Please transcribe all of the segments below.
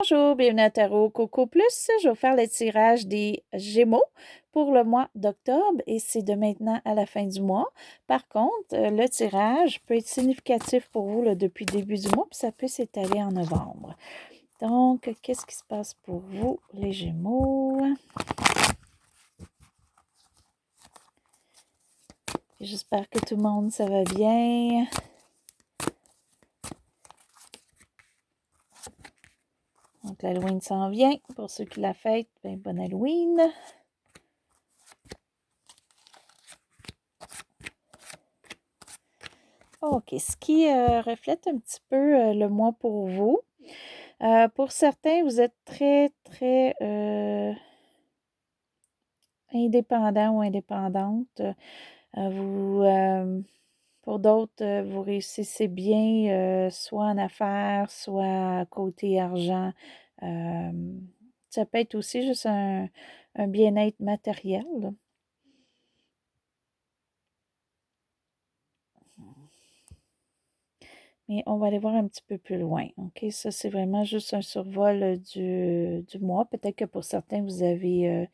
Bonjour, bienvenue à Tarot Coco Plus. Je vais faire le tirage des Gémeaux pour le mois d'octobre et c'est de maintenant à la fin du mois. Par contre, le tirage peut être significatif pour vous là, depuis le début du mois, puis ça peut s'étaler en novembre. Donc, qu'est-ce qui se passe pour vous, les Gémeaux? J'espère que tout le monde, ça va bien. Donc, l'Halloween s'en vient. Pour ceux qui la fêtent, bien, bonne Halloween. OK, ce qui reflète un petit peu le mois pour vous. Pour certains, vous êtes très, très indépendant ou indépendante. Pour d'autres, vous réussissez bien, soit en affaires, soit côté argent. Ça peut être aussi juste un bien-être matériel. Mais on va aller voir un petit peu plus loin. OK, ça, c'est vraiment juste un survol du mois. Peut-être que pour certains, vous avez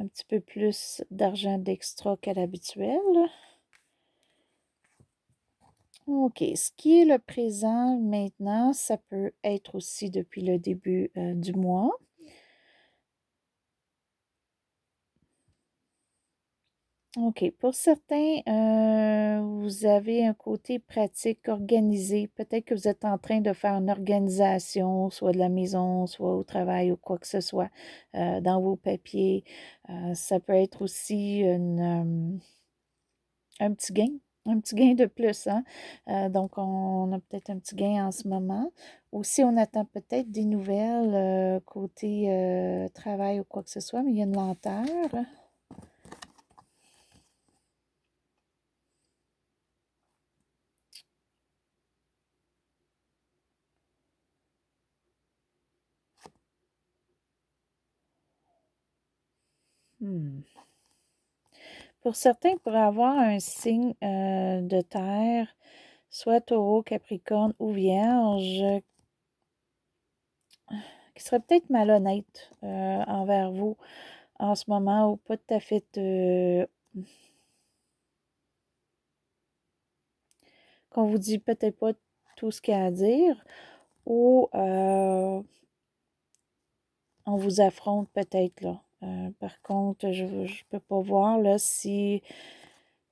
un petit peu plus d'argent d'extra qu'à l'habituel. OK, ce qui est le présent maintenant, ça peut être aussi depuis le début du mois. OK, pour certains, vous avez un côté pratique, organisé. Peut-être que vous êtes en train de faire une organisation, soit de la maison, soit au travail ou quoi que ce soit, dans vos papiers. Ça peut être aussi un petit gain de plus, hein? Donc, on a peut-être un petit gain en ce moment. Aussi, on attend peut-être des nouvelles côté travail ou quoi que ce soit, mais il y a une lenteur. Hmm. Pour certains, il pourrait avoir un signe de terre, soit taureau, capricorne ou vierge, qui serait peut-être malhonnête envers vous en ce moment ou pas tout à fait qu'on vous dit peut-être pas tout ce qu'il y a à dire ou on vous affronte peut-être là. Par contre, je ne peux pas voir là si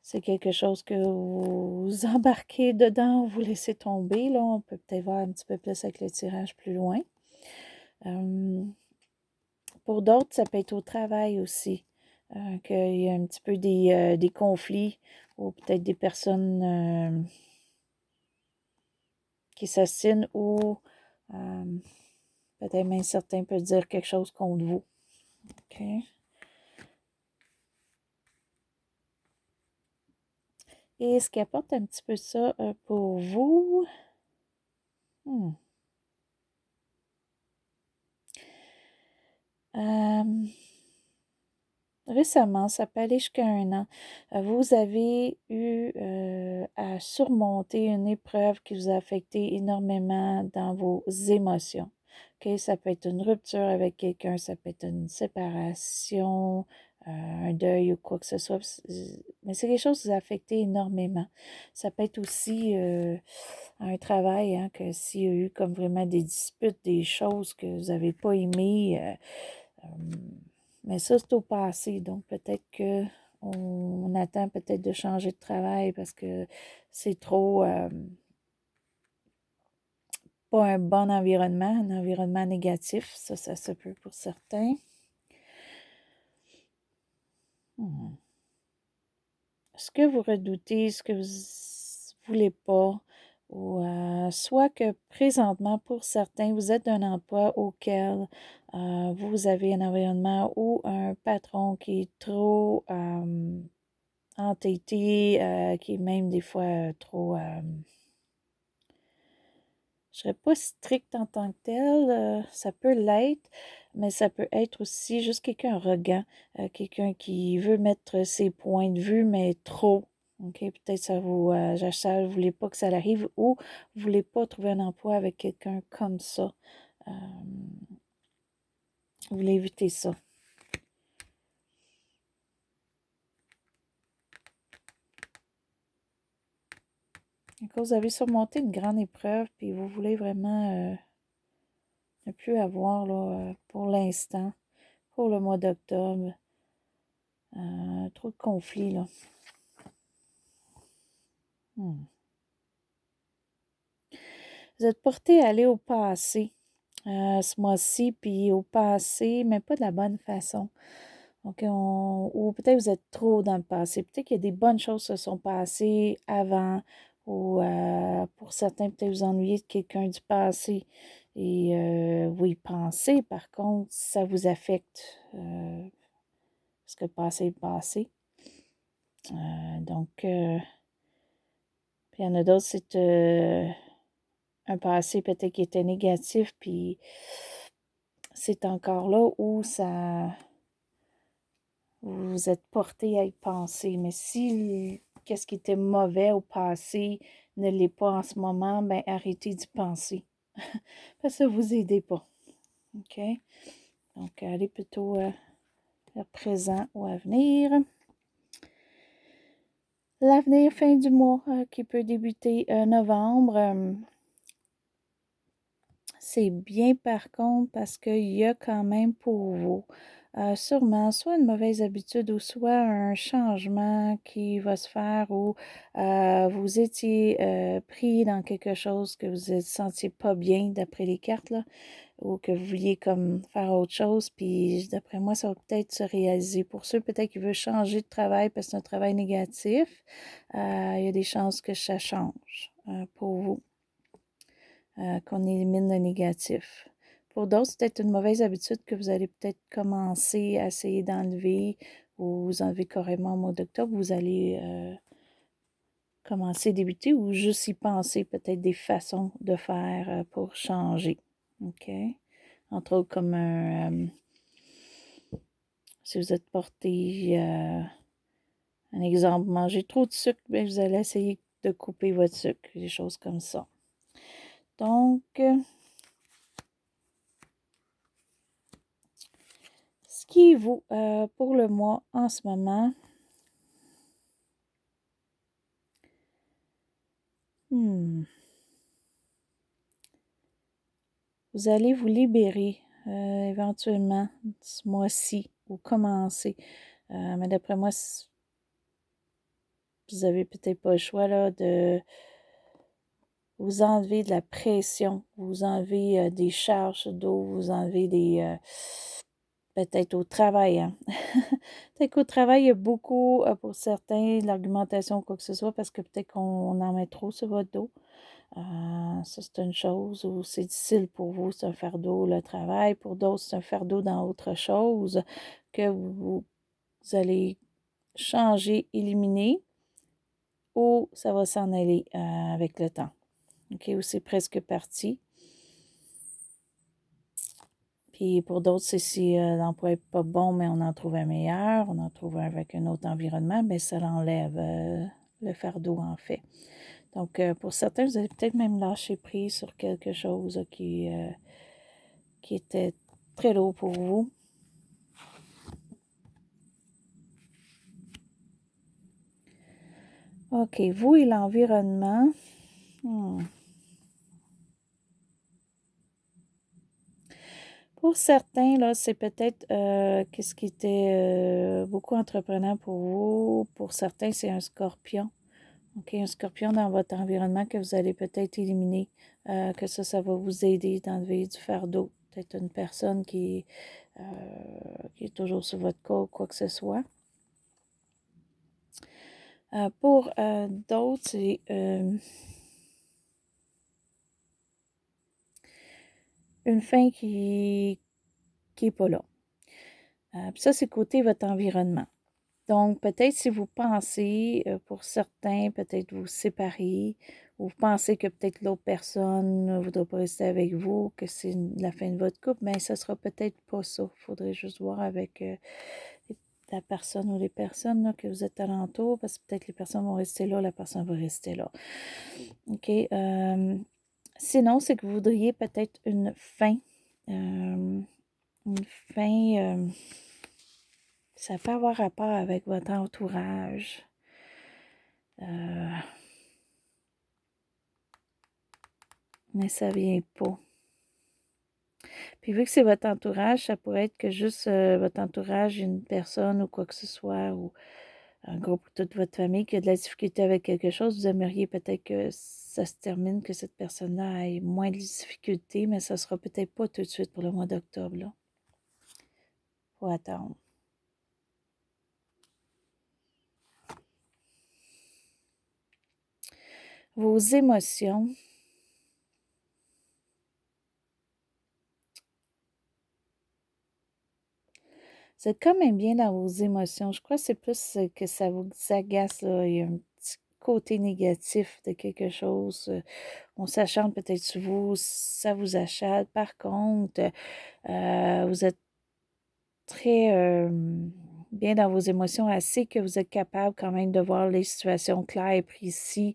c'est quelque chose que vous embarquez dedans ou vous laissez tomber. Là, on peut peut-être voir un petit peu plus avec le tirage plus loin. Pour d'autres, ça peut être au travail aussi. Qu'il y a un petit peu des conflits ou peut-être des personnes qui s'assinent ou peut-être même certains peuvent dire quelque chose contre vous. OK. Et ce qui apporte un petit peu ça pour vous. Récemment, ça peut aller jusqu'à 1 an, vous avez eu à surmonter une épreuve qui vous a affecté énormément dans vos émotions. OK? Ça peut être une rupture avec quelqu'un, ça peut être une séparation, un deuil ou quoi que ce soit. Mais c'est quelque chose qui vous a affecté énormément. Ça peut être aussi un travail, hein, que s'il y a eu comme vraiment des disputes, des choses que vous n'avez pas aimées. Mais ça, c'est au passé, donc peut-être que on attend peut-être de changer de travail parce que c'est trop pas un bon environnement, un environnement négatif. Ça se peut pour certains. Ce que vous redoutez, ce que vous voulez pas, ou soit que présentement, pour certains, vous êtes d'un emploi auquel vous avez un environnement ou un patron qui est trop entêté, qui est même des fois trop, je serais pas strict en tant que tel, ça peut l'être, mais ça peut être aussi juste quelqu'un arrogant, quelqu'un qui veut mettre ses points de vue, mais trop. OK, peut-être ça vous, ça, vous voulez pas que ça arrive ou vous voulez pas trouver un emploi avec quelqu'un comme ça. Vous voulez éviter ça. Vous avez surmonté une grande épreuve, puis vous voulez vraiment ne plus avoir, là, pour l'instant, pour le mois d'octobre, trop de conflits, là. Vous êtes porté à aller au passé ce mois-ci, puis au passé, mais pas de la bonne façon. Donc, ou peut-être vous êtes trop dans le passé. Peut-être qu'il y a des bonnes choses qui se sont passées avant, ou pour certains, peut-être vous ennuyez de quelqu'un du passé. Et vous y pensez, par contre, ça vous affecte. Parce que le passé est le passé. Donc, puis il y en a d'autres, c'est un passé peut-être qui était négatif, puis c'est encore là où ça vous êtes porté à y penser. Mais si qu'est-ce qui était mauvais au passé ne l'est pas en ce moment, ben arrêtez d'y penser. Parce que ça ne vous aidez pas. OK? Donc, allez plutôt vers présent ou avenir. L'avenir, fin du mois, qui peut débuter novembre. C'est bien par contre parce qu'il y a quand même pour vous sûrement soit une mauvaise habitude ou soit un changement qui va se faire où vous étiez pris dans quelque chose que vous ne sentiez pas bien d'après les cartes là, ou que vous vouliez comme faire autre chose, puis d'après moi, ça va peut-être se réaliser. Pour ceux peut-être qui veulent changer de travail parce que c'est un travail négatif, il y a des chances que ça change pour vous. Qu'on élimine le négatif. Pour d'autres, c'est peut-être une mauvaise habitude que vous allez peut-être commencer à essayer d'enlever ou vous enlever carrément au mois d'octobre. Vous allez commencer, débuter ou juste y penser peut-être des façons de faire pour changer. OK? Entre autres, comme si vous êtes porté, un exemple, manger trop de sucre, bien, vous allez essayer de couper votre sucre, des choses comme ça. Donc, ce qui vaut pour le mois en ce moment, vous allez vous libérer éventuellement ce mois-ci ou commencer. Mais d'après moi, vous n'avez peut-être pas le choix là, de vous enlever de la pression, vous enlever des charges d'eau, vous enlever des... peut-être au travail. Hein? Peut-être qu'au travail, il y a beaucoup, pour certains, de l'argumentation ou quoi que ce soit, parce que peut-être qu'on en met trop sur votre dos. Ça, c'est une chose où c'est difficile pour vous, c'est un fardeau, le travail. Pour d'autres, c'est un fardeau dans autre chose que vous allez changer, éliminer, ou ça va s'en aller avec le temps. OK, ou c'est presque parti. Puis pour d'autres, c'est si l'emploi n'est pas bon, mais on en trouve un meilleur, on en trouve un avec un autre environnement, bien ça l'enlève le fardeau en fait. Donc pour certains, vous allez peut-être même lâcher prise sur quelque chose qui était très lourd pour vous. OK, vous et l'environnement. Pour certains, là, c'est peut-être qu'est-ce qui était beaucoup entreprenant pour vous. Pour certains, c'est un scorpion. OK, un scorpion dans votre environnement que vous allez peut-être éliminer. Que ça va vous aider d'enlever du fardeau. Peut-être une personne qui est toujours sur votre corps, quoi que ce soit. Pour d'autres, c'est une fin qui n'est pas là. Puis ça, c'est côté votre environnement. Donc, peut-être si vous pensez, pour certains, peut-être vous séparer, ou vous pensez que peut-être l'autre personne ne voudra pas rester avec vous, que c'est la fin de votre couple, mais ça sera peut-être pas ça. Il faudrait juste voir avec la personne ou les personnes là, que vous êtes alentour, parce que peut-être les personnes vont rester là, la personne va rester là. OK. Sinon, c'est que vous voudriez peut-être une fin une fin, ça peut avoir rapport avec votre entourage. Mais ça vient pas. Puis vu que c'est votre entourage, ça pourrait être que juste votre entourage, une personne ou quoi que ce soit, ou un groupe ou toute votre famille qui a de la difficulté avec quelque chose, vous aimeriez peut-être que ça se termine, que cette personne-là ait moins de difficultés, mais ça sera peut-être pas tout de suite pour le mois d'octobre, là. Faut attendre. Vos émotions. Vous êtes quand même bien dans vos émotions. Je crois que c'est plus que ça vous agace, là. Il y a un petit côté négatif de quelque chose. On s'acharne peut-être sur vous, ça vous achète. Par contre, vous êtes très bien dans vos émotions, assez que vous êtes capable quand même de voir les situations claires et précises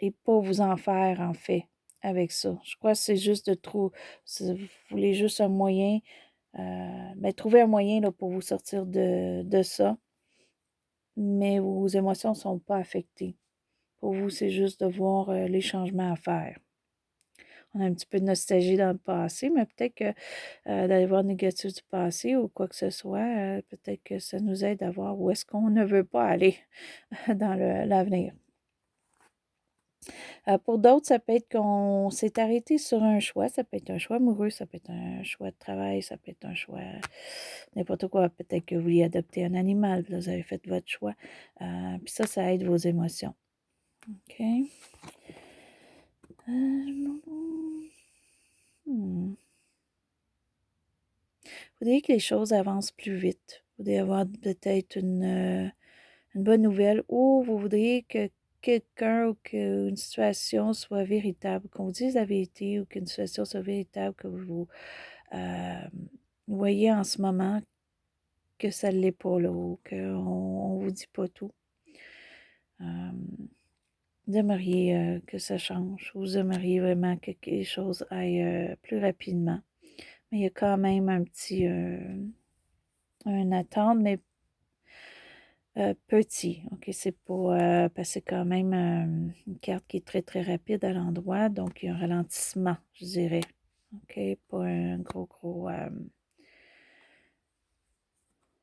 et pas vous en faire, en fait, avec ça. Je crois que c'est juste de trop... Vous voulez juste un moyen, mais trouver un moyen là, pour vous sortir de ça, mais vos émotions ne sont pas affectées. Pour vous, c'est juste de voir les changements à faire. On a un petit peu de nostalgie dans le passé, mais peut-être que d'aller voir le négatif du passé ou quoi que ce soit, peut-être que ça nous aide à voir où est-ce qu'on ne veut pas aller dans l'avenir. Pour d'autres, ça peut être qu'on s'est arrêté sur un choix. Ça peut être un choix amoureux, ça peut être un choix de travail, ça peut être un choix n'importe quoi. Peut-être que vous vouliez adopter un animal, puis là, vous avez fait votre choix. Puis ça aide vos émotions. OK. Vous voudriez que les choses avancent plus vite. Vous voudriez avoir peut-être une bonne nouvelle ou vous voudriez que quelqu'un ou qu'une situation soit véritable, qu'on vous dise la vérité ou qu'une situation soit véritable, que vous voyez en ce moment que ça ne l'est pas, là, ou qu'on ne vous dit pas tout. Vous aimeriez que ça change. Vous aimeriez vraiment que les choses aillent plus rapidement. Mais il y a quand même un petit un attente, mais petit. OK, c'est pas parce que c'est quand même une carte qui est très, très rapide à l'endroit, donc il y a un ralentissement, je dirais. OK, pas un gros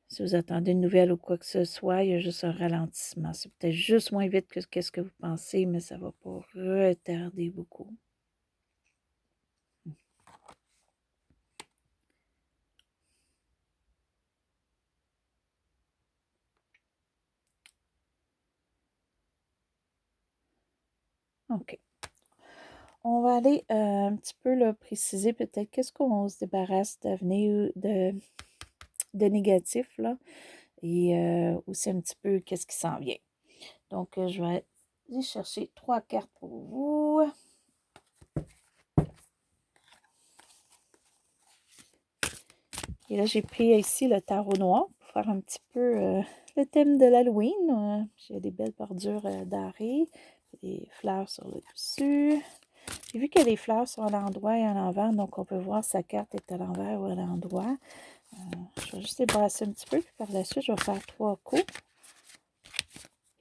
si vous attendez une nouvelle ou quoi que ce soit, il y a juste un ralentissement. C'est peut-être juste moins vite que qu'est-ce que vous pensez, mais ça va pas retarder beaucoup. OK. On va aller un petit peu là, préciser peut-être qu'est-ce qu'on se débarrasse d'avenir de négatif, là, et aussi un petit peu qu'est-ce qui s'en vient. Donc, je vais aller chercher 3 cartes pour vous. Et là, j'ai pris ici le tarot noir pour faire un petit peu le thème de l'Halloween. J'ai des belles bordures d'arrêt, des fleurs sur le dessus. J'ai vu qu'il y a des fleurs sur l'endroit et à l'envers, donc on peut voir si sa carte est à l'envers ou à l'endroit. Je vais juste débrasser un petit peu, puis par la suite, je vais faire 3 coups.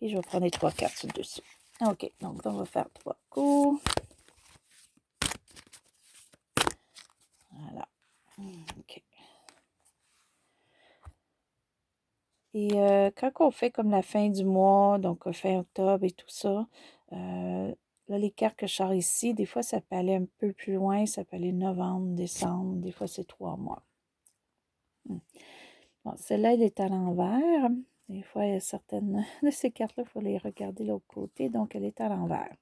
Et je vais prendre les 3 cartes sur le dessus. OK, donc on va faire 3 coups. Voilà. OK. Et quand on fait comme la fin du mois, donc fin octobre et tout ça, là, les cartes que je sors ici, des fois, ça peut aller un peu plus loin. Ça peut aller novembre, décembre. Des fois, c'est 3 mois. Bon, celle-là, elle est à l'envers. Des fois, il y a certaines de ces cartes-là, il faut les regarder de l'autre côté. Donc, elle est à l'envers.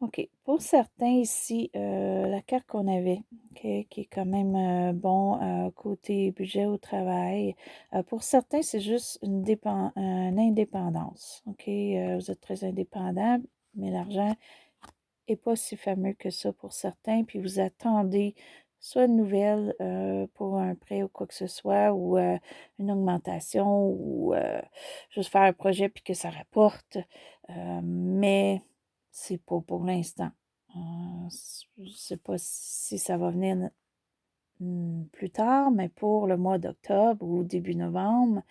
OK. Pour certains ici, la carte qu'on avait, OK, qui est quand même bon côté budget au travail. Pour certains, c'est juste une indépendance. OK? Vous êtes très indépendant, mais l'argent n'est pas si fameux que ça pour certains. Puis vous attendez soit une nouvelle pour un prêt ou quoi que ce soit, ou une augmentation, ou juste faire un projet puis que ça rapporte. Mais c'est pas pour l'instant. Je sais pas si ça va venir plus tard, mais pour le mois d'octobre ou début novembre,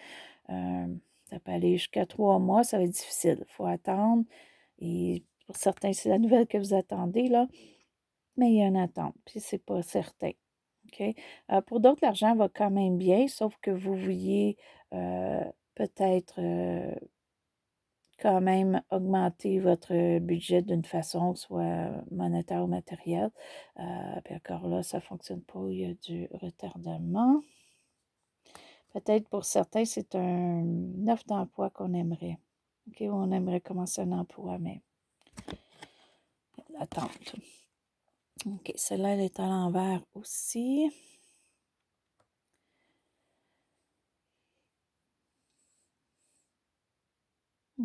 ça peut aller jusqu'à 3 mois, ça va être difficile. Il faut attendre. Et pour certains, c'est la nouvelle que vous attendez, là, mais il y a une attente, puis c'est pas certain. OK? Pour d'autres, l'argent va quand même bien, sauf que vous vouliez peut-être quand même augmenter votre budget d'une façon, soit monétaire ou matérielle. Puis encore là, ça ne fonctionne pas, il y a du retardement. Peut-être pour certains, c'est un offre d'emploi qu'on aimerait. OK, on aimerait commencer un emploi, mais l'attente. OK, celle-là, elle est à l'envers aussi.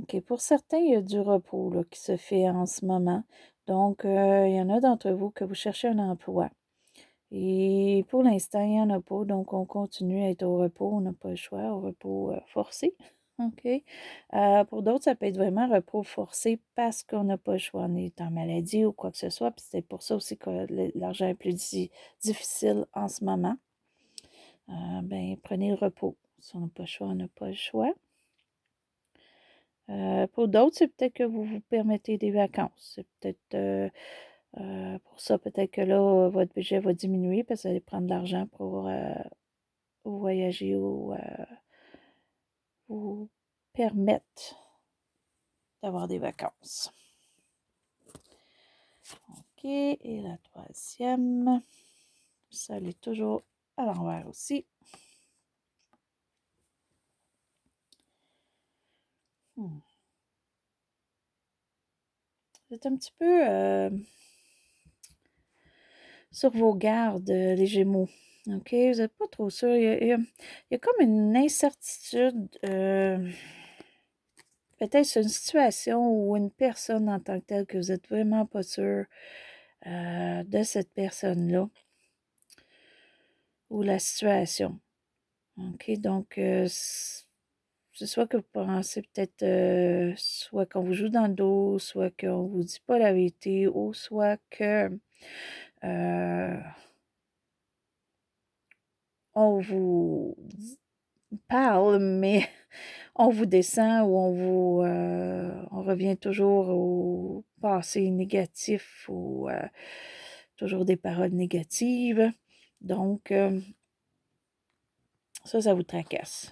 OK, pour certains, il y a du repos là, qui se fait en ce moment. Donc, il y en a d'entre vous que vous cherchez un emploi. Et pour l'instant, il n'y en a pas, donc on continue à être au repos, on n'a pas le choix, au repos forcé. OK? Pour d'autres, ça peut être vraiment repos forcé parce qu'on n'a pas le choix, on est en maladie ou quoi que ce soit, puis c'est pour ça aussi que l'argent est plus difficile en ce moment. Ben, prenez le repos. Si on n'a pas le choix, on n'a pas le choix. Pour d'autres, c'est peut-être que vous vous permettez des vacances. C'est peut-être pour ça, peut-être que là, votre budget va diminuer parce que vous allez prendre de l'argent pour voyager ou vous permettre d'avoir des vacances. OK, et la troisième, ça l'est toujours à l'envers aussi. Vous êtes un petit peu sur vos gardes, les Gémeaux. OK, vous n'êtes pas trop sûr. Il y a comme une incertitude. Peut-être c'est une situation ou une personne en tant que telle que vous n'êtes vraiment pas sûr de cette personne-là ou la situation. OK, donc c'est soit que vous pensez peut-être soit qu'on vous joue dans le dos, soit qu'on vous dit pas la vérité, ou soit que on vous parle, mais on vous descend ou on revient toujours au passé négatif ou toujours des paroles négatives. Donc, ça vous tracasse.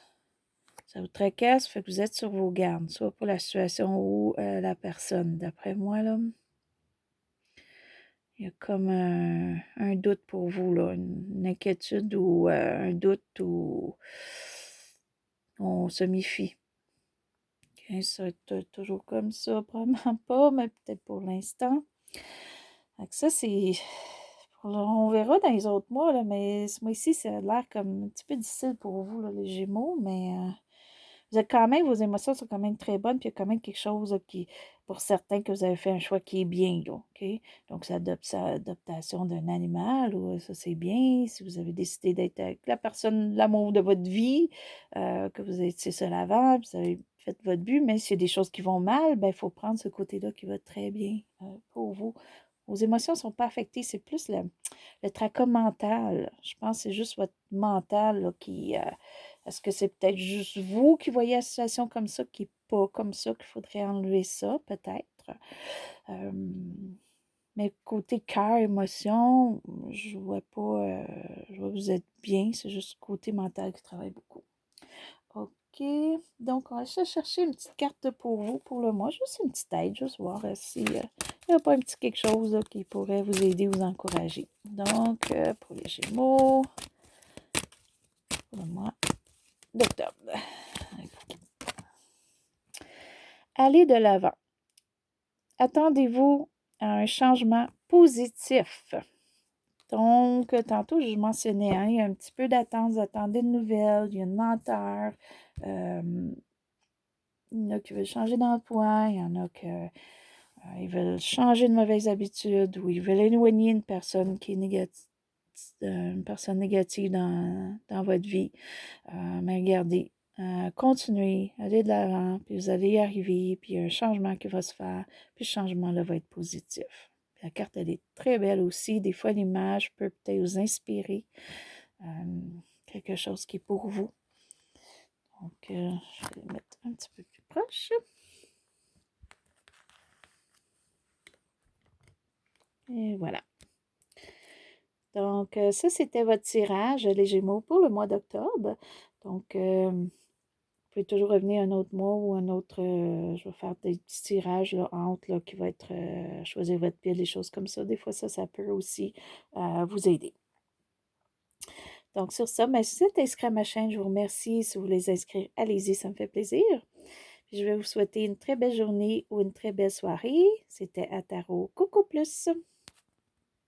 Ça vous tracasse, fait que vous êtes sur vos gardes, soit pour la situation ou la personne. D'après moi, là, il y a comme un doute pour vous, là, une inquiétude ou un doute ou on se méfie. Okay, ça va être toujours comme ça, probablement pas, mais peut-être pour l'instant. Donc ça, c'est... On verra dans les autres mois, là, mais ce mois-ci, ça a l'air comme un petit peu difficile pour vous, là, les Gémeaux, mais vous êtes quand même, vos émotions sont quand même très bonnes, puis il y a quand même quelque chose là, qui, pour certains, que vous avez fait un choix qui est bien, là, OK? Donc, c'est l'adoptation d'un animal, ou ça, c'est bien. Si vous avez décidé d'être avec la personne, l'amour de votre vie, que vous étiez seul avant, puis vous avez fait votre but, mais s'il y a des choses qui vont mal, ben, il faut prendre ce côté-là qui va très bien pour vous. Vos émotions ne sont pas affectées, c'est plus le tracas mental. Je pense que c'est juste votre mental là, qui... est-ce que c'est peut-être juste vous qui voyez la situation comme ça, qui n'est pas comme ça, qu'il faudrait enlever ça, peut-être? Mais côté cœur, émotion, je vois pas... je vois que vous êtes bien, c'est juste côté mental qui travaille beaucoup. OK, donc on va juste chercher une petite carte pour vous pour le mois, juste une petite aide, juste voir si il n'y a pas un petit quelque chose là, qui pourrait vous aider, vous encourager. Donc, pour les Gémeaux, pour le mois d'octobre. Allez de l'avant. Attendez-vous à un changement positif. Donc, tantôt, je mentionnais, hein, il y a un petit peu d'attente, vous attendez de nouvelles, il y a une lenteur. Il y en a qui veulent changer d'emploi, il y en a qui ils veulent changer de mauvaises habitudes ou ils veulent éloigner une personne qui est une personne négative dans votre vie. Mais regardez, continuez, allez de l'avant, puis vous allez y arriver, puis il y a un changement qui va se faire, puis ce changement-là va être positif. Puis la carte, elle est très belle aussi. Des fois, l'image peut peut-être vous inspirer quelque chose qui est pour vous. Donc, je vais le mettre un petit peu plus proche. Et voilà. Donc, ça, c'était votre tirage, les Gémeaux, pour le mois d'octobre. Donc, vous pouvez toujours revenir un autre mois ou un autre, je vais faire des petits tirages là, entre, là, qui va être, choisir votre pile, des choses comme ça. Des fois, ça peut aussi vous aider. Donc, sur ça, mais si vous êtes inscrit à ma chaîne, je vous remercie. Si vous voulez inscrire, allez-y, ça me fait plaisir. Puis, je vais vous souhaiter une très belle journée ou une très belle soirée. C'était Ataro Coco Plus.